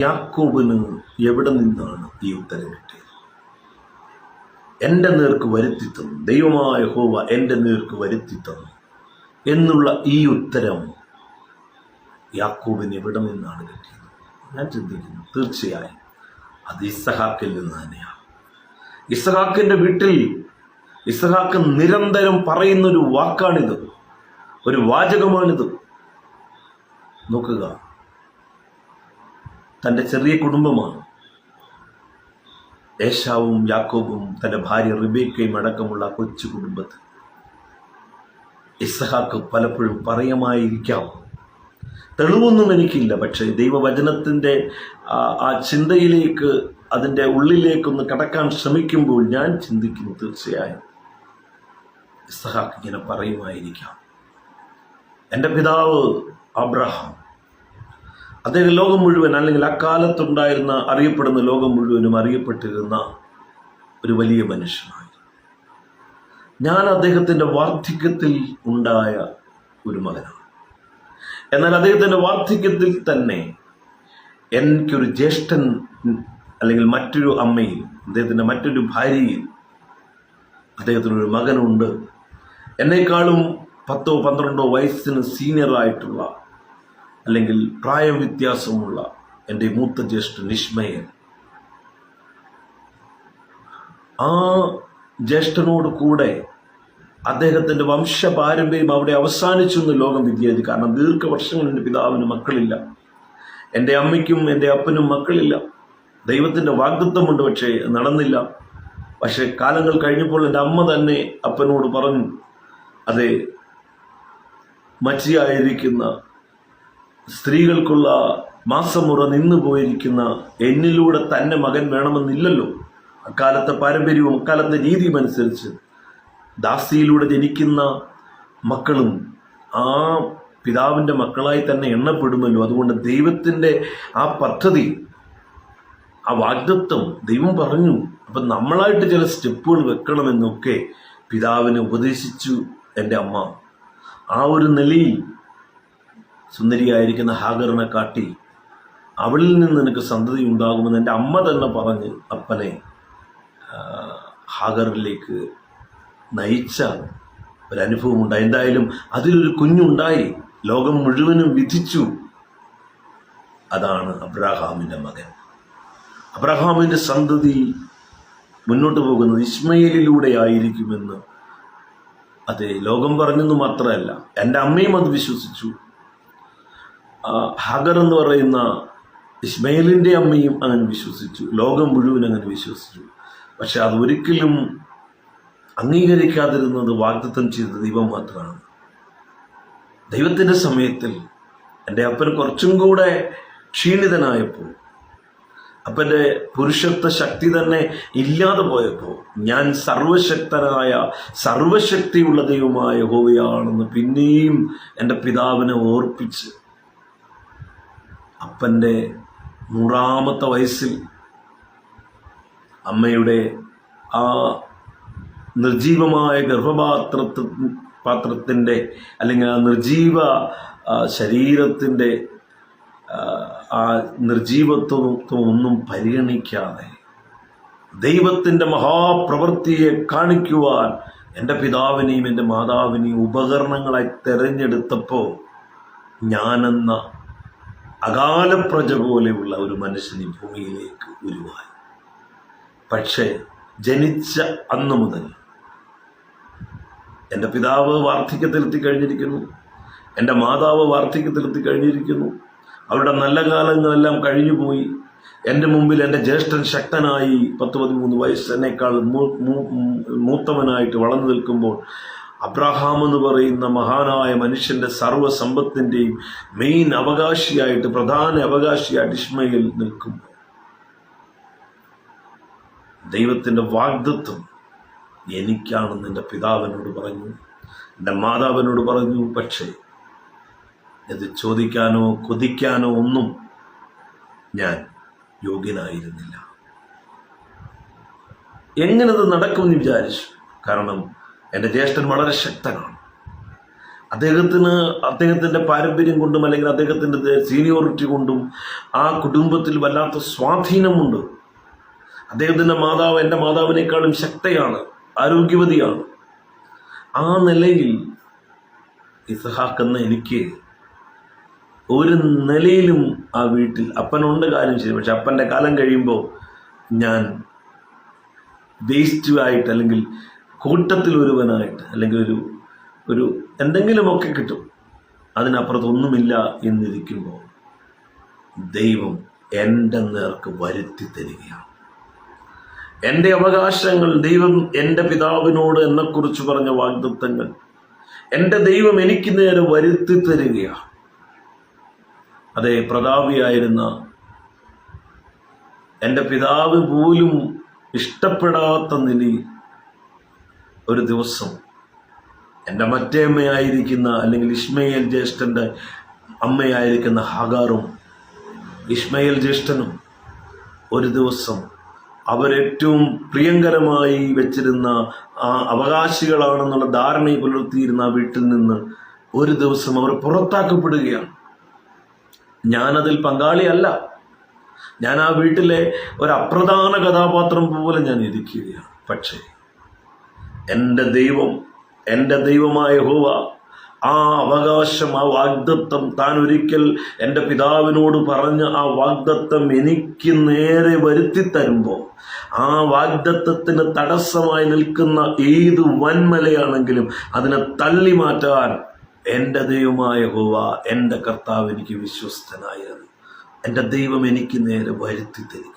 യാക്കോബിന് എവിടെ നിന്നാണ് ഈ ഉത്തരം കിട്ടിയത്? എൻ്റെ നേർക്ക് വരുത്തി തന്നു, ദൈവമായ യഹോവ എൻ്റെ നേർക്ക് വരുത്തി തന്നു എന്നുള്ള ഈ ഉത്തരം യാക്കോബിന് എവിടെ നിന്നാണ് കിട്ടിയത്? ഞാൻ ചിന്തിക്കുന്നു, തീർച്ചയായും അത് ഇസ്ഹാക്കിൽ നിന്ന് തന്നെയാണ്. ഇസ്ഹാക്കിൻ്റെ വീട്ടിൽ ഇസ്ഹാക്ക് നിരന്തരം പറയുന്നൊരു വാക്കാണിത്, ഒരു വാചകമാണിത്. നോക്കുക, തൻ്റെ ചെറിയ കുടുംബമാണ്. ഏശാവും യാക്കോബും തൻ്റെ ഭാര്യ റിബേക്കയും അടക്കമുള്ള കൊച്ചു കുടുംബത്തിൽ ഇസ്ഹാക്ക് പലപ്പോഴും പറയുമായിരിക്കാം, തെളിവൊന്നും എനിക്കില്ല, പക്ഷേ ദൈവവചനത്തിൻ്റെ ആ ചിന്തയിലേക്ക്, അതിൻ്റെ ഉള്ളിലേക്കൊന്ന് കടക്കാൻ ശ്രമിക്കുമ്പോൾ ഞാൻ ചിന്തിക്കുന്നു, തീർച്ചയായും ഇസ്ഹാക്ക് ഇങ്ങനെ പറയുമായിരിക്കാം. എൻ്റെ പിതാവ് അബ്രഹാം, അദ്ദേഹം ലോകം മുഴുവൻ, അല്ലെങ്കിൽ അക്കാലത്തുണ്ടായിരുന്ന അറിയപ്പെടുന്ന ലോകം മുഴുവനും അറിയപ്പെട്ടിരുന്ന ഒരു വലിയ മനുഷ്യനായി. ഞാൻ അദ്ദേഹത്തിൻ്റെ വാർദ്ധക്യത്തിൽ ഉണ്ടായ ഒരു മകനാണ്. എന്നാൽ അദ്ദേഹത്തിൻ്റെ വാർദ്ധക്യത്തിൽ തന്നെ എനിക്കൊരു ജ്യേഷ്ഠൻ, അല്ലെങ്കിൽ മറ്റൊരു അമ്മയിൽ, അദ്ദേഹത്തിൻ്റെ മറ്റൊരു ഭാര്യയിൽ അദ്ദേഹത്തിനൊരു മകനുണ്ട്. എന്നേക്കാളും 10-12 വയസ്സിന് സീനിയറായിട്ടുള്ള, അല്ലെങ്കിൽ പ്രായവ്യത്യാസമുള്ള എൻ്റെ മൂത്ത ജ്യേഷ്ഠൻ ഇശ്മയേൽ. ആ ജ്യേഷ്ഠനോട് കൂടെ അദ്ദേഹത്തിൻ്റെ വംശപാരമ്പര്യം അവിടെ അവസാനിച്ചു എന്ന് ലോകം വിധിയായി. കാരണം ദീർഘവർഷങ്ങൾ എൻ്റെ പിതാവിന് മക്കളില്ല, എൻ്റെ അമ്മയ്ക്കും എൻ്റെ അപ്പനും മക്കളില്ല. ദൈവത്തിൻ്റെ വാഗ്ദത്തമുണ്ട്, പക്ഷേ നടന്നില്ല. പക്ഷേ കാലങ്ങൾ കഴിഞ്ഞപ്പോൾ എൻ്റെ അമ്മ തന്നെ അപ്പനോട് പറഞ്ഞു, അതെ, മച്ചിയായിരിക്കുന്ന സ്ത്രീകൾക്കുള്ള മാസമുറ നിന്നു പോയിരിക്കുന്ന എന്നിലൂടെ തന്നെ മകൻ വേണമെന്നില്ലല്ലോ. അക്കാലത്തെ പാരമ്പര്യവും അക്കാലത്തെ രീതിയും അനുസരിച്ച് ദാസിയിലൂടെ ജനിക്കുന്ന മക്കളും ആ പിതാവിൻ്റെ മക്കളായി തന്നെ എണ്ണപ്പെടുമല്ലോ. അതുകൊണ്ട് ദൈവത്തിൻ്റെ ആ പദ്ധതി, ആ വാഗ്ദത്വം ദൈവം പറഞ്ഞു. അപ്പം നമ്മളായിട്ട് ചില സ്റ്റെപ്പുകൾ വെക്കണമെന്നൊക്കെ പിതാവിനെ ഉപദേശിച്ചു എൻ്റെ അമ്മ. ആ ഒരു നിലയിൽ സുന്ദരിയായിരിക്കുന്ന ഹാഗറിനെ കാട്ടി അവളിൽ നിന്ന് നിനക്ക് സന്തതി ഉണ്ടാകുമെന്ന് എൻ്റെ അമ്മ തന്നെ പറഞ്ഞ് അപ്പനെ ഹാഗറിലേക്ക് നയിച്ച ഒരനുഭവമുണ്ടായി. എന്തായാലും അതിലൊരു കുഞ്ഞുണ്ടായി, ലോകം മുഴുവനും വിധിച്ചു. അതാണ് അബ്രഹാമിൻ്റെ മകൻ. അബ്രഹാമിൻ്റെ സന്തതി മുന്നോട്ട് പോകുന്നത് ഇസ്മയേലിലൂടെ ആയിരിക്കുമെന്ന് അതെ ലോകം പറഞ്ഞെന്ന് മാത്രമല്ല, എൻ്റെ അമ്മയും അത് വിശ്വസിച്ചു. ഹാഗർ എന്ന് പറയുന്ന ഇസ്മയേലിൻ്റെ അമ്മയും അങ്ങനെ വിശ്വസിച്ചു, ലോകം മുഴുവൻ അങ്ങനെ വിശ്വസിച്ചു. പക്ഷെ അതൊരിക്കലും അംഗീകരിക്കാതിരുന്നത് വാഗ്ദത്തം ചെയ്ത ദൈവം മാത്രമാണ്. ദൈവത്തിൻ്റെ സമയത്തിൽ എൻ്റെ അപ്പൻ കുറച്ചും കൂടെ ക്ഷീണിതനായപ്പോൾ, അപ്പൻ്റെ പുരുഷത്വ ശക്തി തന്നെ ഇല്ലാതെ പോയപ്പോൾ, ഞാൻ സർവശക്തനായ സർവശക്തിയുള്ള ദൈവമായ യഹോവയാണെന്ന് പിന്നെയും എൻ്റെ പിതാവിനെ ഓർപ്പിച്ച് അപ്പൻ്റെ 100ാമത്തെ വയസ്സിൽ അമ്മയുടെ ആ നിർജീവമായ പാത്രത്തിൻ്റെ, അല്ലെങ്കിൽ ആ നിർജീവ ശരീരത്തിൻ്റെ ആ നിർജീവത്വം ഒന്നും പരിഗണിക്കാതെ ദൈവത്തിൻ്റെ മഹാപ്രവൃത്തിയെ കാണിക്കുവാൻ എൻ്റെ പിതാവിനെയും എൻ്റെ മാതാവിനെയും ഉപകരണങ്ങളായി തെരഞ്ഞെടുത്തപ്പോൾ ഞാനെന്ന അകാലപ്രജ പോലെയുള്ള ഒരു മനുഷ്യൻ ഈ ഭൂമിയിലേക്ക് ഉരുവായി. പക്ഷേ ജനിച്ച അന്നു മുതൽ എൻ്റെ പിതാവ് വാർദ്ധക്യത്തിലെത്തി കഴിഞ്ഞിരിക്കുന്നു, എൻ്റെ മാതാവ് വാർദ്ധക്യത്തിലെത്തി കഴിഞ്ഞിരിക്കുന്നു. അവരുടെ നല്ല കാലങ്ങളെല്ലാം കഴിഞ്ഞുപോയി. എൻ്റെ മുമ്പിൽ എൻ്റെ ജ്യേഷ്ഠൻ ശക്തനായി 10-13 വയസ്സ് എന്നേക്കാൾ മൂത്തവനായിട്ട് വളർന്നു നിൽക്കുമ്പോൾ, അബ്രഹാം എന്ന് പറയുന്ന മഹാനായ മനുഷ്യൻ്റെ സർവ്വസമ്പത്തിൻ്റെയും മെയിൻ അവകാശിയായിട്ട്, പ്രധാന അവകാശിയായിട്ട് ഇശ്മയേൽ നിൽക്കുമ്പോൾ ദൈവത്തിൻ്റെ വാഗ്ദത്വം എനിക്കാണെന്ന് എൻ്റെ പിതാവിനോട് പറഞ്ഞു, എൻ്റെ മാതാവിനോട് പറഞ്ഞു. പക്ഷേ ഇത് ചോദിക്കാനോ കൊതിക്കാനോ ഒന്നും ഞാൻ യോഗ്യനായിരുന്നില്ല. എങ്ങനത് നടക്കുമെന്ന് വിചാരിച്ചു. കാരണം എൻ്റെ ജ്യേഷ്ഠൻ വളരെ ശക്തനാണ്. അദ്ദേഹത്തിൻ്റെ പാരമ്പര്യം കൊണ്ടും അല്ലെങ്കിൽ അദ്ദേഹത്തിൻ്റെ സീനിയോറിറ്റി കൊണ്ടും ആ കുടുംബത്തിൽ വല്ലാത്ത സ്വാധീനമുണ്ട്. അദ്ദേഹത്തിൻ്റെ മാതാവ് എൻ്റെ മാതാവിനേക്കാളും ശക്തയാണ്, ആരോഗ്യവതിയാണ്. ആ നിലയിൽ ഇസ്ഹാക്ക് എന്ന എനിക്ക് ഒരു നിലയിലും ആ വീട്ടിൽ അപ്പനുണ്ട് കാര്യം ചെയ്യും. പക്ഷെ അപ്പൻ്റെ കാലം കഴിയുമ്പോൾ ഞാൻ വേസ്റ്റുമായിട്ട് അല്ലെങ്കിൽ കൂട്ടത്തിൽ ഒരുവനായിട്ട് അല്ലെങ്കിൽ ഒരു എന്തെങ്കിലുമൊക്കെ കിട്ടും, അതിനപ്പുറത്തൊന്നുമില്ല എന്നിരിക്കുമ്പോൾ ദൈവം എൻ്റെ നേർക്ക് വരുത്തി തരികയാണ്. എൻ്റെ അവകാശങ്ങൾ ദൈവം എൻ്റെ പിതാവിനോട് എന്നെക്കുറിച്ച് പറഞ്ഞ വാഗ്ദത്തങ്ങൾ എൻ്റെ ദൈവം എനിക്ക് നേരെ വരുത്തി തരികയാണ്. അതേ, പ്രതാപിയായിരുന്ന എൻ്റെ പിതാവ് പോലും ഇഷ്ടപ്പെടാത്ത നിലയിൽ ഒരു ദിവസം എൻ്റെ മറ്റേ അമ്മയായിരിക്കുന്ന അല്ലെങ്കിൽ ഇസ്മയേൽ ജ്യേഷ്ഠൻ്റെ അമ്മയായിരിക്കുന്ന ഹാഗാറും ഇസ്മയേൽ ജ്യേഷ്ഠനും ഒരു ദിവസം അവരേറ്റവും പ്രിയങ്കരമായി വെച്ചിരുന്ന ആ അവകാശികളാണെന്നുള്ള ധാരണ പുലർത്തിയിരുന്ന ആ വീട്ടിൽ നിന്ന് ഒരു ദിവസം അവർ പുറത്താക്കപ്പെടുകയാണ്. ഞാനതിൽ പങ്കാളിയല്ല. ഞാൻ ആ വീട്ടിലെ ഒരു അപ്രധാന കഥാപാത്രം പോലെ ഞാൻ ഇരിക്കുകയാണ്. പക്ഷേ എൻ്റെ ദൈവം, എൻ്റെ ദൈവമായ യഹോവ ആ അവകാശം, ആ വാഗ്ദത്തം താൻ ഒരിക്കൽ എൻ്റെ പിതാവിനോട് പറഞ്ഞ ആ വാഗ്ദത്തം എനിക്ക് നേരെ വരുത്തി തരുമ്പോൾ ആ വാഗ്ദത്തത്തിന് തടസ്സമായി നിൽക്കുന്ന ഏത് വൻമലയാണെങ്കിലും അതിനെ തള്ളി മാറ്റാൻ എൻ്റെ ദൈവമായ യഹോവ, എൻ്റെ കർത്താവ് എനിക്ക് വിശ്വസ്തനായിരുന്നു. എൻ്റെ ദൈവം എനിക്ക് നേരെ വരുത്തി തരികയായിരുന്നു.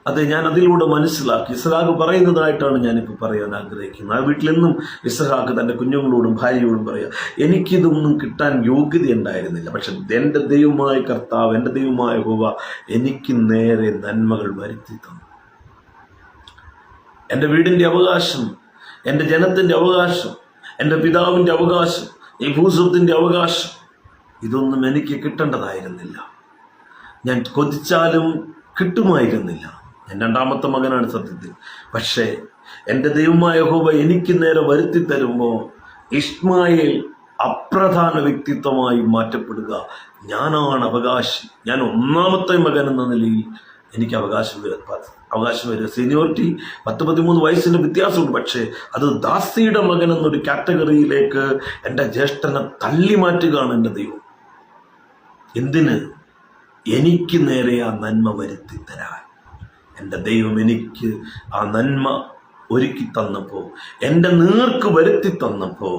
അത് ഞാൻ അതിലൂടെ മനസ്സിലാക്കി. ഇസ്ഹാക്ക് പറയുന്നതായിട്ടാണ് ഞാനിപ്പോൾ പറയാൻ ആഗ്രഹിക്കുന്നത്. ആ വീട്ടിലെന്നും ഇസ്ഹാക്ക് തൻ്റെ കുഞ്ഞുങ്ങളോടും ഭാര്യയോടും പറയാം, എനിക്കിതൊന്നും കിട്ടാൻ യോഗ്യത ഉണ്ടായിരുന്നില്ല, പക്ഷെ എൻ്റെ ദൈവമായ കർത്താവ്, എൻ്റെ ദൈവമായ യഹോവ എനിക്ക് നേരെ നന്മകൾ വരുത്തി തന്നു. എൻ്റെ വീടിൻ്റെ അവകാശം, എൻ്റെ ജനത്തിൻ്റെ അവകാശം, എൻ്റെ പിതാവിൻ്റെ അവകാശം, ഈ ഭൂസ്വത്തിൻ്റെ അവകാശം, ഇതൊന്നും എനിക്ക് കിട്ടേണ്ടതായിരുന്നില്ല. ഞാൻ കൊതിച്ചാലും കിട്ടുമായിരുന്നില്ല. ഞാൻ രണ്ടാമത്തെ മകനാണ് സത്യത്തിൽ. പക്ഷേ എൻ്റെ ദൈവമായ യഹോവ എനിക്ക് നേരെ വരുത്തി തരുമ്പോൾ ഇസ്മായേൽ അപ്രധാന വ്യക്തിത്വമായി മാറ്റപ്പെടുക. ഞാനാണ് അവകാശി. ഞാൻ ഒന്നാമത്തെ മകൻ എന്ന നിലയിൽ എനിക്ക് അവകാശം വരിക. സീനിയോറിറ്റി 10-13 വയസ്സിൻ്റെ വ്യത്യാസമുണ്ട്. പക്ഷേ അത് ദാസിയുടെ മകൻ എന്നൊരു കാറ്റഗറിയിലേക്ക് എൻ്റെ ജ്യേഷ്ഠനെ തള്ളി മാറ്റുകയാണ് എൻ്റെ ദൈവം. എന്തിന്? എനിക്ക് നേരെ ആ നന്മ വരുത്തി തരാൻ. എൻ്റെ ദൈവം എനിക്ക് ആ നന്മ ഒരുക്കി തന്നപ്പോൾ, എൻ്റെ നേർക്ക് വരുത്തി തന്നപ്പോൾ,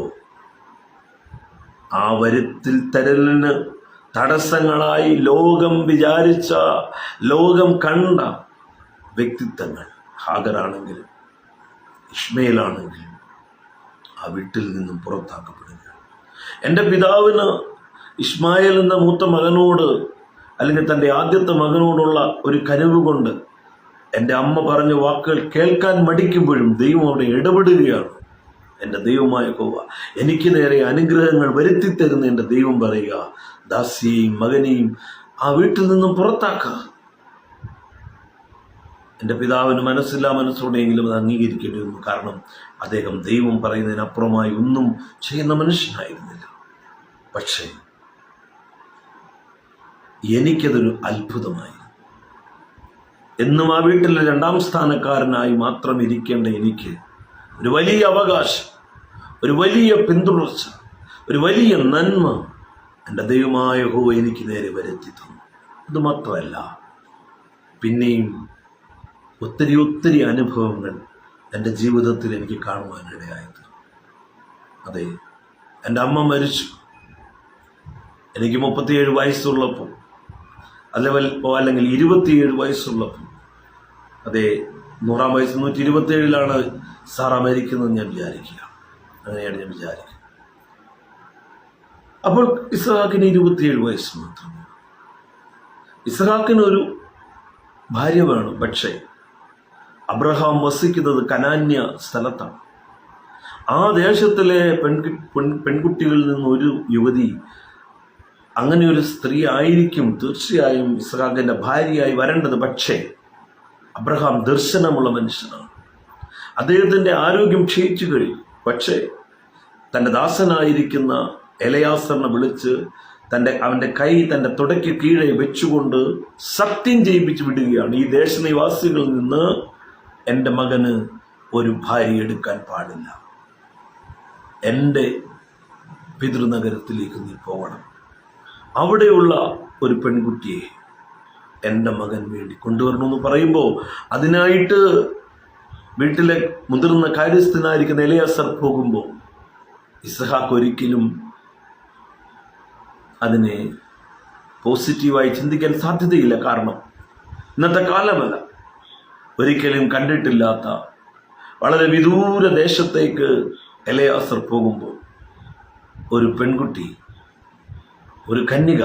ആ വരുത്തിൽ തരലിന് തടസ്സങ്ങളായി ലോകം വിചാരിച്ച, ലോകം കണ്ട വ്യക്തിത്വങ്ങൾ, ഹാഗറാണെങ്കിലും ഇസ്മയേലാണെങ്കിലും ആ വീട്ടിൽ നിന്നും പുറത്താക്കപ്പെടുക. എൻ്റെ പിതാവിന് ഇസ്മായേൽ എന്ന മൂത്ത മകനോട് അല്ലെങ്കിൽ തൻ്റെ ആദ്യത്തെ മകനോടുള്ള ഒരു കനിവ് കൊണ്ട് എൻ്റെ അമ്മ പറഞ്ഞ വാക്കുകൾ കേൾക്കാൻ മടിക്കുമ്പോഴും ദൈവം അവിടെ ഇടപെടുകയാണ്. എൻ്റെ ദൈവമായ യഹോവ എനിക്ക് നേരെ അനുഗ്രഹങ്ങൾ വരുത്തി തരുന്ന എൻ്റെ ദൈവം പറയുക, ദാസിയെയും മകനെയും ആ വീട്ടിൽ നിന്നും പുറത്താക്കുക. എൻ്റെ പിതാവിന് മനസ്സോടെയെങ്കിലും അത് അംഗീകരിക്കേണ്ടി വന്നു. കാരണം അദ്ദേഹം ദൈവം പറയുന്നതിനപ്പുറമായി ഒന്നും ചെയ്യുന്ന മനുഷ്യനായിരുന്നില്ല. പക്ഷേ എനിക്കതൊരു അത്ഭുതമായി. എന്നും ആ വീട്ടിലെ 2ാം സ്ഥാനക്കാരനായി മാത്രം ഇരിക്കേണ്ട എനിക്ക് ഒരു വലിയ അവകാശം, ഒരു വലിയ പിന്തുടർച്ച, ഒരു വലിയ നന്മ എൻ്റെ ദൈവമായ യഹോവ എനിക്ക് നേരെ വരുത്തി തന്നു. അതുമാത്രമല്ല, പിന്നെയും ഒത്തിരി അനുഭവങ്ങൾ എൻ്റെ ജീവിതത്തിൽ എനിക്ക് കാണുവാനിടയായത്. അതെ, എൻ്റെ അമ്മ മരിച്ചു. എനിക്ക് 37 വയസ്സുള്ളപ്പോൾ അല്ലെങ്കിൽ 27 വയസ്സുള്ളപ്പോൾ, അതെ, 100ാം വയസ്സ് 127ലാണ് സാറ മരിക്കുന്നത് ഞാൻ വിചാരിക്കുക. അങ്ങനെയാണ് ഞാൻ വിചാരിക്കുന്നത്. അപ്പോൾ ഇസ്ഹാക്കിന് 27 വയസ്സ് മാത്രമേ. ഇസ്ഹാക്കിന് ഒരു ഭാര്യ വേണം. പക്ഷേ അബ്രഹാം വസിക്കുന്നത് കനാന്യ സ്ഥലത്താണ്. ആ ദേശത്തിലെ പെൺകുട്ടികളിൽ നിന്നൊരു യുവതി, അങ്ങനെ ഒരു സ്ത്രീ ആയിരിക്കും തീർച്ചയായും ഇസ്ഹാക്കിൻ്റെ ഭാര്യയായി വരേണ്ടത്. പക്ഷേ അബ്രഹാം ദർശനമുള്ള മനുഷ്യനാണ്. അദ്ദേഹത്തിൻ്റെ ആരോഗ്യം ക്ഷയിച്ചു കഴിയും. പക്ഷേ തൻ്റെ ദാസനായിരിക്കുന്ന എലയാസറിനെ വിളിച്ച് അവൻ്റെ കൈ തൻ്റെ തുടയ്ക്ക് കീഴെ വെച്ചുകൊണ്ട് സത്യം ചെയ്യിപ്പിച്ച് വിടുകയാണ്, ഈ ദേശനിവാസികളിൽ നിന്ന് എൻ്റെ മകന് ഒരു ഭാര്യ എടുക്കാൻ പാടില്ല, എൻ്റെ പിതൃനഗരത്തിലേക്ക് നീ പോകണം, അവിടെയുള്ള ഒരു പെൺകുട്ടിയെ എൻ്റെ മകൻ വേണ്ടി കൊണ്ടുവരണമെന്ന് പറയുമ്പോൾ അതിനായിട്ട് വീട്ടിലെ മുതിർന്ന കാര്യസ്ഥനായിരിക്കുന്ന എലയാസർ പോകുമ്പോൾ ഇസ്ഹാക്ക് ഒരിക്കലും അതിനെ പോസിറ്റീവായി ചിന്തിക്കാൻ സാധ്യതയില്ല. കാരണം ഇന്നത്തെ കാലമല്ല, ഒരിക്കലും കണ്ടിട്ടില്ലാത്ത വളരെ വിദൂര ദേശത്തേക്ക് എലയാസർ പോകുമ്പോൾ ഒരു പെൺകുട്ടി, ഒരു കന്യക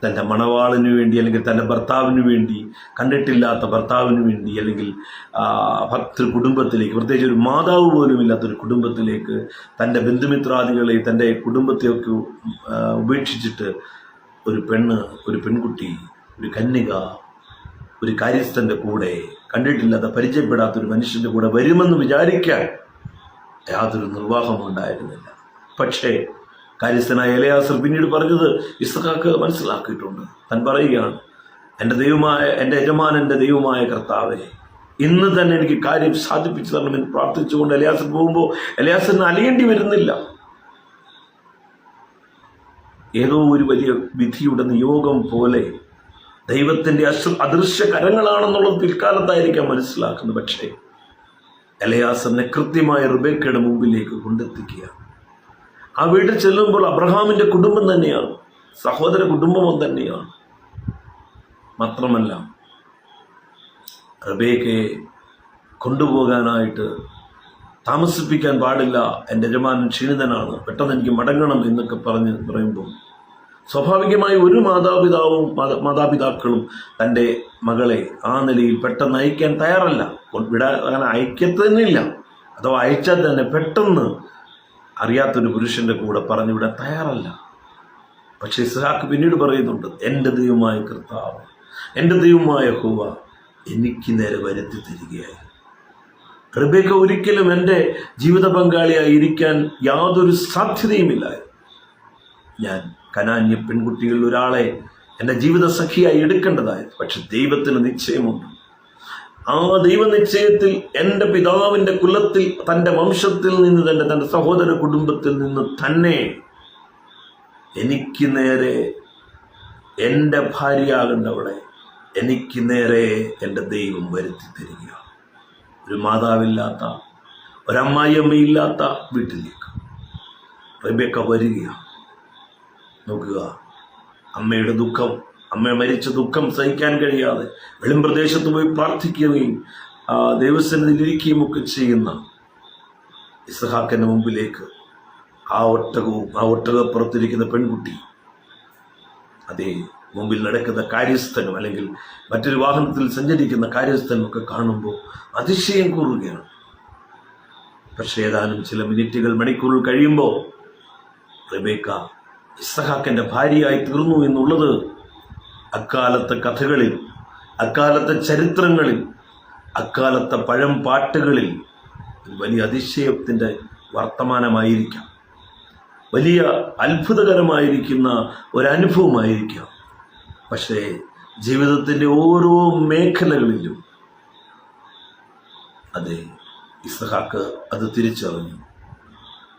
തൻ്റെ മണവാളിന് വേണ്ടി അല്ലെങ്കിൽ തൻ്റെ ഭർത്താവിന് വേണ്ടി, കണ്ടിട്ടില്ലാത്ത ഭർത്താവിന് വേണ്ടി, അല്ലെങ്കിൽ ഭക്തൃ കുടുംബത്തിലേക്ക്, പ്രത്യേകിച്ച് ഒരു മാതാവ് പോലും ഇല്ലാത്തൊരു കുടുംബത്തിലേക്ക് തൻ്റെ ബന്ധുമിത്രാദികളെ, തൻ്റെ കുടുംബത്തെയൊക്കെ ഉപേക്ഷിച്ചിട്ട് ഒരു പെൺകുട്ടി, ഒരു കന്യക ഒരു കാര്യസ്ഥൻ്റെ കൂടെ, കണ്ടിട്ടില്ലാത്ത പരിചയപ്പെടാത്തൊരു മനുഷ്യൻ്റെ കൂടെ വരുമെന്ന് വിചാരിക്കാൻ യാതൊരു നിർവാഹവും ഉണ്ടായിരുന്നില്ല. പക്ഷേ കാര്യസ്ഥനായ എലയാസർ പിന്നീട് പറഞ്ഞത് ഇസ്ഹാക്ക് മനസ്സിലാക്കിയിട്ടുണ്ട്. താൻ പറയുകയാണ്, എൻ്റെ യജമാനൻ്റെ ദൈവമായ കർത്താവേ, ഇന്ന് തന്നെ എനിക്ക് കാര്യം സാധിപ്പിച്ചു തരണമെന്ന് പ്രാർത്ഥിച്ചുകൊണ്ട് എലയാസർ പോകുമ്പോൾ എലയാസറിന് അലയേണ്ടി വരുന്നില്ല. ഏതോ ഒരു വലിയ വിധിയുടെ നിയോഗം പോലെ ദൈവത്തിൻ്റെ അദൃശ്യ കരങ്ങളാണെന്നുള്ളത് പിൽക്കാലത്തായിരിക്കാം മനസ്സിലാക്കുന്നത്. പക്ഷേ എലയാസറിനെ കൃത്യമായ റിബേക്കയുടെ മുമ്പിലേക്ക് കൊണ്ടെത്തിക്കുക. ആ വീട്ടിൽ ചെല്ലുമ്പോൾ അബ്രഹാമിൻ്റെ കുടുംബം തന്നെയാണ്, സഹോദര കുടുംബം തന്നെയാണ്. മാത്രമല്ല റിബേക്കയെ കൊണ്ടുപോകാനായിട്ട് താമസിപ്പിക്കാൻ പാടില്ല, എൻ്റെ യജമാനൻ ക്ഷീണിതനാണ്, പെട്ടെന്ന് എനിക്ക് മടങ്ങണം എന്നൊക്കെ പറയുമ്പോൾ സ്വാഭാവികമായി ഒരു മാതാപിതാക്കളും തൻ്റെ മകളെ ആ നിലയിൽ പെട്ടെന്ന് അയക്കാൻ തയ്യാറല്ല. അങ്ങനെ അയക്കത്തന്നില്ല, അഥവാ അയച്ചാൽ തന്നെ പെട്ടെന്ന് അറിയാത്തൊരു പുരുഷൻ്റെ കൂടെ പറഞ്ഞു വിടാൻ തയ്യാറല്ല. പക്ഷേ ഇസ്ഹാക്ക് പിന്നീട് പറയുന്നുണ്ട്, എൻ്റെ ദൈവമായ കർത്താവ്, എൻ്റെ ദൈവമായ യഹോവ എനിക്ക് നേരെ വരുത്തി തരികയായി. റിബേക്ക ഒരിക്കലും എൻ്റെ ജീവിത പങ്കാളിയായി ഇരിക്കാൻ യാതൊരു സാധ്യതയുമില്ലായിരുന്നു. ഞാൻ കനാന്യ പെൺകുട്ടികളിൽ ഒരാളെ എൻ്റെ ജീവിത സഖിയായി എടുക്കേണ്ടതായിരുന്നു. പക്ഷെ ദൈവത്തിന് നിശ്ചയമുണ്ട്. ആ ദൈവനിശ്ചയത്തിൽ എൻ്റെ പിതാവിൻ്റെ കുലത്തിൽ, തൻ്റെ വംശത്തിൽ നിന്ന് തന്നെ, തൻ്റെ സഹോദര കുടുംബത്തിൽ നിന്ന് തന്നെ എനിക്ക് നേരെ എൻ്റെ ഭാര്യയാകേണ്ടവളെ എനിക്ക് നേരെ എൻ്റെ ദൈവം വരുത്തി തരിക. ഒരു മാതാവില്ലാത്ത, ഒരമ്മായിയമ്മയില്ലാത്ത വീട്ടിലേക്ക് റിബേക്ക വരികയാണ്. നോക്കുക, അമ്മയുടെ ദുഃഖം, അമ്മ മരിച്ച ദുഃഖം സഹിക്കാൻ കഴിയാതെ വെളിമ്പ്രദേശത്ത് പോയി പ്രാർത്ഥിക്കുകയും ദൈവസന്നിധിയിലിരിക്കുകയും ഒക്കെ ചെയ്യുന്ന ഇസ്ഹാക്കിൻ്റെ മുമ്പിലേക്ക് ആ ഒട്ടകപ്പുറത്തിരിക്കുന്ന പെൺകുട്ടി, അതേ മുമ്പിൽ നടക്കുന്ന കാര്യസ്ഥനും അല്ലെങ്കിൽ മറ്റൊരു വാഹനത്തിൽ സഞ്ചരിക്കുന്ന കാര്യസ്ഥനും ഒക്കെ കാണുമ്പോൾ അതിശയം കൂറുകയാണ്. പക്ഷേ ഏതാനും ചില മിനിറ്റുകൾ, മണിക്കൂറുകൾ കഴിയുമ്പോൾ റിബേക്ക ഇസ്ഹാക്കിൻ്റെ ഭാര്യയായി തീർന്നു എന്നുള്ളത് അക്കാലത്തെ കഥകളിൽ, അക്കാലത്തെ ചരിത്രങ്ങളിൽ, അക്കാലത്തെ പഴം പാട്ടുകളിൽ ഒരു വലിയ അതിശയത്തിൻ്റെ വർത്തമാനമായിരിക്കാം, വലിയ അത്ഭുതകരമായിരിക്കുന്ന ഒരനുഭവമായിരിക്കാം. പക്ഷേ ജീവിതത്തിൻ്റെ ഓരോ മേഖലകളിലും അതെ ഇസ്ഹാക്ക് അത് തിരിച്ചറിഞ്ഞു.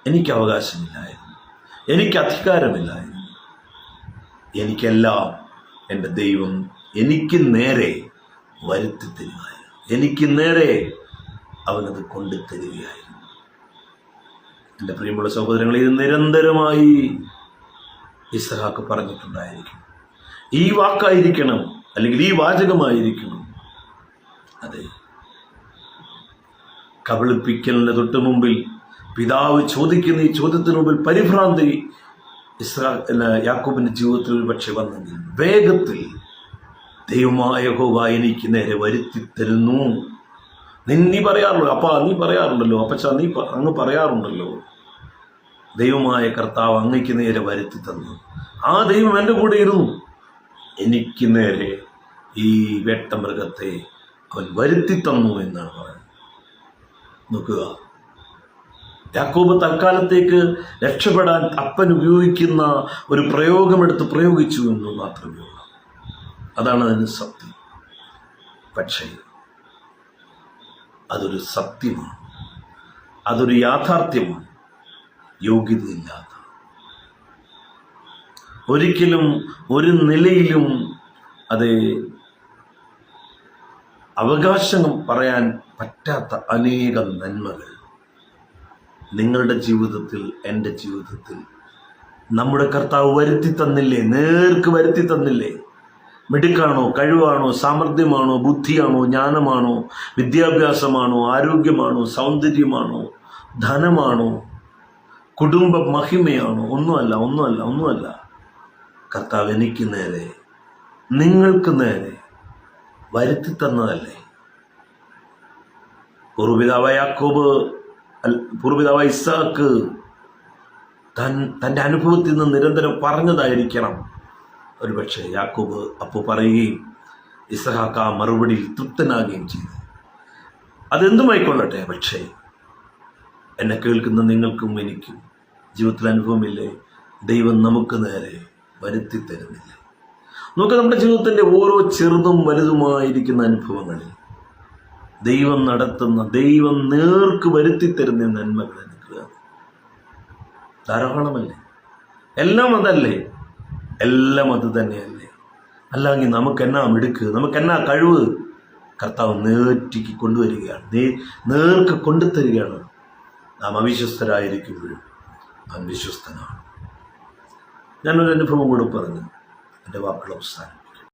എനിക്ക് അവകാശമില്ലായിരുന്നു, എനിക്ക് അധികാരമില്ലായിരുന്നു, എനിക്കെല്ലാം എൻ്റെ ദൈവം എനിക്ക് നേരെ വരുത്തി തരികയായിരുന്നു, എനിക്ക് നേരെ അവനത് കൊണ്ടുതരികയായിരുന്നു. എൻ്റെ പ്രിയമുള്ള സഹോദരങ്ങളെ, ഇത് നിരന്തരമായി ഇസ്ഹാക്ക് പറഞ്ഞിട്ടുണ്ടായിരിക്കും. ഈ വാക്കായിരിക്കണം, അല്ലെങ്കിൽ ഈ വാചകമായിരിക്കണം. അതെ, കബളിപ്പിക്കലിന് തൊട്ട് മുമ്പിൽ പിതാവ് ചോദിക്കുന്ന ഈ ചോദ്യത്തിന് മുമ്പിൽ പരിഭ്രാന്തി യാക്കോബിന്റെ ജീവിതത്തിൽ ഒരു പക്ഷെ വന്നെങ്കിൽ വേഗത്തിൽ ദൈവമായ യഹോവ എനിക്ക് നേരെ വരുത്തി തരുന്നു. നീ പറയാറുള്ളൂ, നീ പറയാറുണ്ടല്ലോ, അപ്പച്ചാ നീ അങ്ങ് പറയാറുണ്ടല്ലോ, ദൈവമായ കർത്താവ് അങ്ങയ്ക്ക് നേരെ വരുത്തി തന്നു. ആ ദൈവം എൻ്റെ കൂടെ ഇരുന്നു, എനിക്ക് നേരെ ഈ വേട്ടമൃഗത്തെ അവൻ വരുത്തി തന്നു എന്നാണ് പറയുന്നത്. നോക്കുക, യാക്കോബ് തൽക്കാലത്തേക്ക് രക്ഷപ്പെടാൻ അപ്പൻ ഉപയോഗിക്കുന്ന ഒരു പ്രയോഗമെടുത്ത് പ്രയോഗിച്ചു എന്ന് മാത്രമേ ഉള്ളൂ. അതാണ് അതിന് സത്യം. പക്ഷേ അതൊരു സത്യമാണ്, അതൊരു യാഥാർത്ഥ്യമാണ്. യോഗ്യതയില്ലാത്ത, ഒരിക്കലും ഒരു നിലയിലും അത് അവകാശം പറയാൻ പറ്റാത്ത അനേകം നന്മകൾ നിങ്ങളുടെ ജീവിതത്തിൽ, എൻ്റെ ജീവിതത്തിൽ നമ്മുടെ കർത്താവ് വരുത്തി തന്നില്ലേ? നേർക്ക് വരുത്തി തന്നില്ലേ? മിടുക്കാണോ, കഴിവാണോ, സാമർഥ്യമാണോ, ബുദ്ധിയാണോ, ജ്ഞാനമാണോ, വിദ്യാഭ്യാസമാണോ, ആരോഗ്യമാണോ, സൗന്ദര്യമാണോ, ധനമാണോ, കുടുംബ മഹിമയാണോ? ഒന്നുമല്ല. കർത്താവ് എനിക്ക് നേരെ, നിങ്ങൾക്ക് നേരെ വരുത്തി തന്നതല്ലേ. പൂർവ്വപിതാവായ ഇസ്ഹാക്ക് തൻ്റെ അനുഭവത്തിൽ നിന്ന് നിരന്തരം പറഞ്ഞതായിരിക്കണം ഒരുപക്ഷെ യാക്കോബ് അപ്പോൾ പറയുകയും ഇസ്ഹാക്ക് ആ മറുപടിയിൽ തൃപ്തനാകുകയും ചെയ്തു. അതെന്തുമായിക്കൊള്ളട്ടെ, പക്ഷേ എന്നെ കേൾക്കുന്ന നിങ്ങൾക്കും എനിക്കും ജീവിതത്തിൽ അനുഭവമില്ലേ? ദൈവം നമുക്ക് നേരെ വരുത്തി തരുന്നില്ല. നമുക്ക് നമ്മുടെ ജീവിതത്തിൻ്റെ ഓരോ ചെറുതും വലുതുമായിരിക്കുന്ന അനുഭവങ്ങളിൽ ദൈവം നടത്തുന്ന, ദൈവം നേർക്ക് വരുത്തി തരുന്ന നന്മകൾ എനിക്ക് ധാരാളമല്ലേ? എല്ലാം അതല്ലേ? എല്ലാം അത് തന്നെയല്ലേ? അല്ലെങ്കിൽ നമുക്കെന്നാ മിടുക്ക്, നമുക്കെന്നാ കഴിവ്? കർത്താവ് നേർറ്റിക്ക് കൊണ്ടുവരികയാണ്, നേർക്ക് കൊണ്ടുതരികയാണ്. നാം അവിശ്വസ്തരായിരിക്കുമ്പോഴും അവൻ വിശ്വസ്തനാണ്. ഞാനൊരു അനുഭവം കൂടെ പറഞ്ഞു എൻ്റെ വാക്കുകൾ അവസാനം.